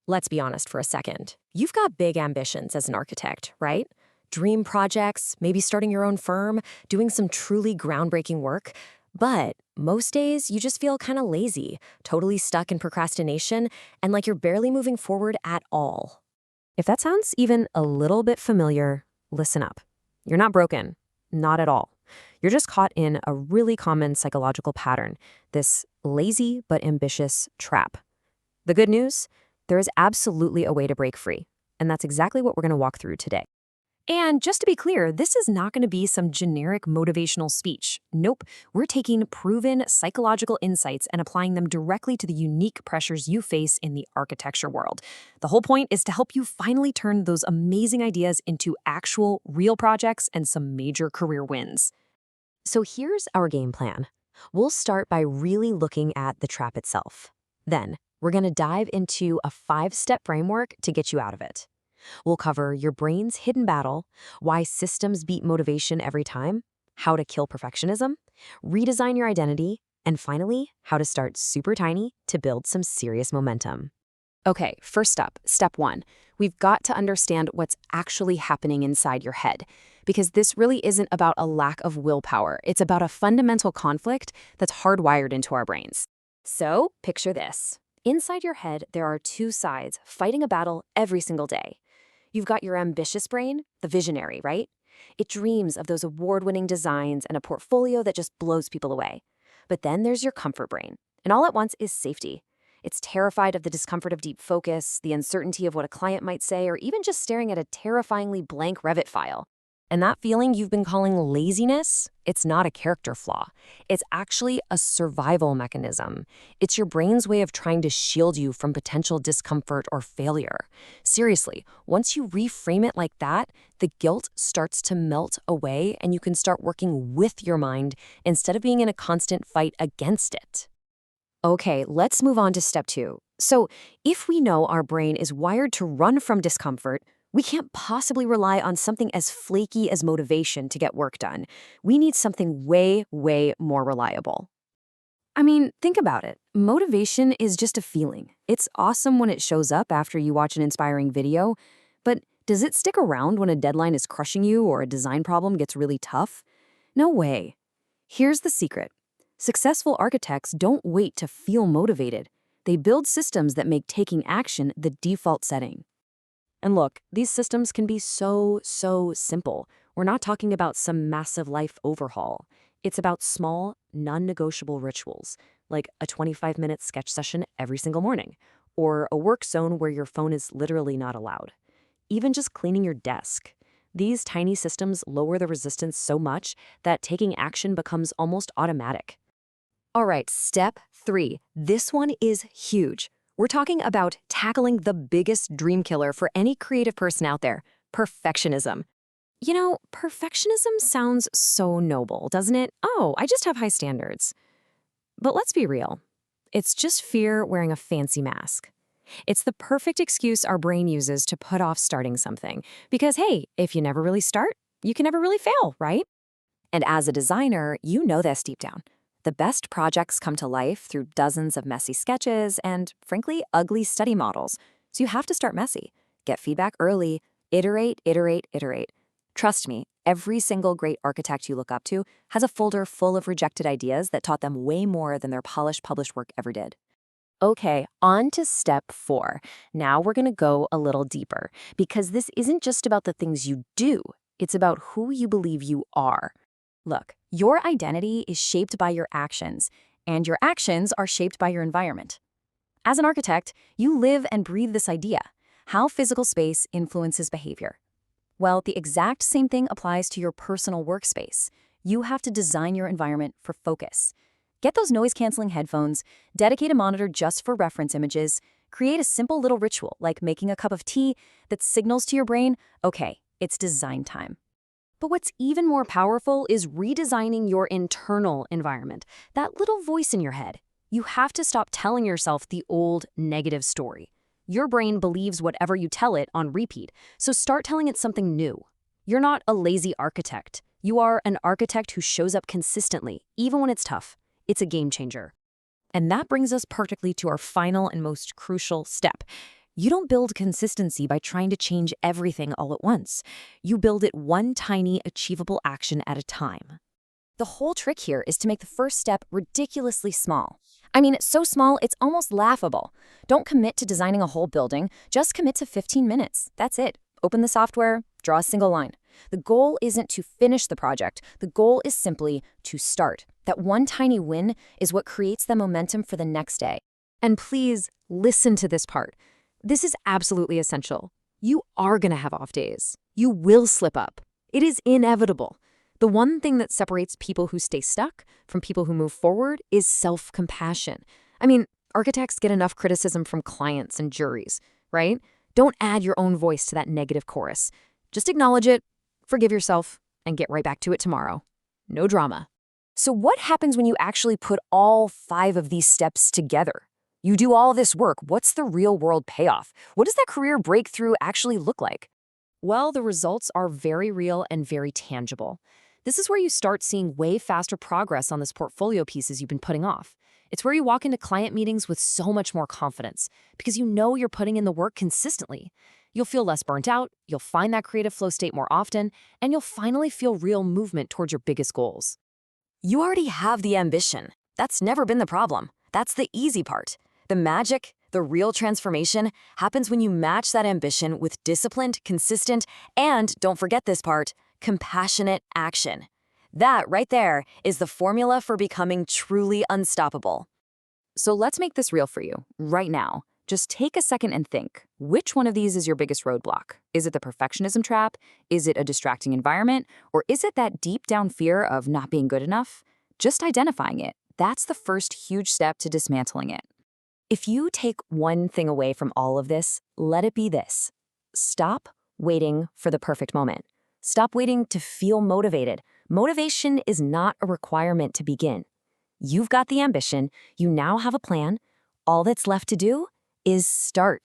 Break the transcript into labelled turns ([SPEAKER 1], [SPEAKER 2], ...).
[SPEAKER 1] Let's be honest for a second. You've got big ambitions as an architect, right? Dream projects, maybe starting your own firm, doing some truly groundbreaking work. But most days, you just feel kind of lazy, totally stuck in procrastination, and like you're barely moving forward at all. If that sounds even a little bit familiar, listen up. You're not broken. Not at all. You're just caught in a really common psychological pattern, this lazy but ambitious trap. The good news? There is absolutely a way to break free, and that's exactly what we're going to walk through today. And just to be clear, this is not going to be some generic motivational speech. Nope, we're taking proven psychological insights and applying them directly to the unique pressures you face in the architecture world. The whole point is to help you finally turn those amazing ideas into actual, real projects and some major career wins. So here's our game plan. We'll start by really looking at the trap itself. Then, we're going to dive into a 5-step framework to get you out of it. We'll cover your brain's hidden battle, why systems beat motivation every time, how to kill perfectionism, redesign your identity, and finally, how to start super tiny to build some serious momentum. Okay, first up, step 1. We've got to understand what's actually happening inside your head, because this really isn't about a lack of willpower. It's about a fundamental conflict that's hardwired into our brains. So, picture this. Inside your head, there are 2 sides fighting a battle every single day. You've got your ambitious brain, the visionary, right? It dreams of those award-winning designs and a portfolio that just blows people away. But then there's your comfort brain, and all it wants is safety. It's terrified of the discomfort of deep focus, the uncertainty of what a client might say, or even just staring at a terrifyingly blank Revit file. And that feeling you've been calling laziness, it's not a character flaw. It's actually a survival mechanism. It's your brain's way of trying to shield you from potential discomfort or failure. Seriously, once you reframe it like that, the guilt starts to melt away and you can start working with your mind instead of being in a constant fight against it. Okay, let's move on to step 2. So, if we know our brain is wired to run from discomfort, we can't possibly rely on something as flaky as motivation to get work done. We need something way, way more reliable. I mean, think about it. Motivation is just a feeling. It's awesome when it shows up after you watch an inspiring video, but does it stick around when a deadline is crushing you or a design problem gets really tough? No way. Here's the secret. Successful architects don't wait to feel motivated. They build systems that make taking action the default setting. And look, these systems can be so simple. We're not talking about some massive life overhaul. It's about small, non-negotiable rituals, like a 25-minute sketch session every single morning, or a work zone where your phone is literally not allowed. Even just cleaning your desk. These tiny systems lower the resistance so much that taking action becomes almost automatic. All right, step 3. This one is huge. We're talking about tackling the biggest dream killer for any creative person out there, perfectionism. You know, perfectionism sounds so noble, doesn't it? Oh, I just have high standards. But let's be real. It's just fear wearing a fancy mask. It's the perfect excuse our brain uses to put off starting something. Because, hey, if you never really start, you can never really fail, right? And as a designer, you know this deep down. The best projects come to life through dozens of messy sketches and, frankly, ugly study models. So you have to start messy. Get feedback early. Iterate. Trust me, every single great architect you look up to has a folder full of rejected ideas that taught them way more than their polished published work ever did. Okay, on to step 4. Now we're going to go a little deeper, because this isn't just about the things you do. It's about who you believe you are. Look, your identity is shaped by your actions, and your actions are shaped by your environment. As an architect, you live and breathe this idea, how physical space influences behavior. Well, the exact same thing applies to your personal workspace. You have to design your environment for focus. Get those noise-canceling headphones, dedicate a monitor just for reference images, create a simple little ritual like making a cup of tea that signals to your brain, okay, it's design time. But what's even more powerful is redesigning your internal environment, that little voice in your head. You have to stop telling yourself the old negative story. Your brain believes whatever you tell it on repeat, so start telling it something new. You're not a lazy architect. You are an architect who shows up consistently, even when it's tough. It's a game changer. And that brings us perfectly to our final and most crucial step.
[SPEAKER 2] You don't build consistency by trying to change everything all at once. You build it one tiny, achievable action at a time. The whole trick here is to make the first step ridiculously small. I mean, it's so small, it's almost laughable. Don't commit to designing a whole building, just commit to 15 minutes. That's it. Open the software, draw a single line. The goal isn't to finish the project. The goal is simply to start. That one tiny win is what creates the momentum for the next day. And please listen to this part. This is absolutely essential. You are going to have off days. You will slip up. It is inevitable. The one thing that separates people who stay stuck from people who move forward is self-compassion. I mean, architects get enough criticism from clients and juries, right? Don't add your own voice to that negative chorus. Just acknowledge it, forgive yourself, and get right back to it tomorrow. No drama. So what happens when you actually put all 5 of these steps together? You do all this work. What's the real-world payoff? What does that career breakthrough actually look like? Well, the results are very real and very tangible. This is where you start seeing way faster progress on this portfolio pieces you've been putting off. It's where you walk into client meetings with so much more confidence because you know you're putting in the work consistently. You'll feel less burnt out, you'll find that creative flow state more often, and you'll finally feel real movement towards your biggest goals. You already have the ambition. That's never been the problem. That's the easy part. The magic, the real transformation, happens when you match that ambition with disciplined, consistent, and, don't forget this part, compassionate action. That right there is the formula for becoming truly unstoppable. So let's make this real for you, right now. Just take a second and think, which one of these is your biggest roadblock? Is it the perfectionism trap? Is it a distracting environment? Or is it that deep down fear of not being good enough? Just identifying it, that's the first huge step to dismantling it. If you take one thing away from all of this, let it be this. Stop waiting for the perfect moment. Stop waiting to feel motivated. Motivation is not a requirement to begin. You've got the ambition. You now have a plan. All that's left to do is start.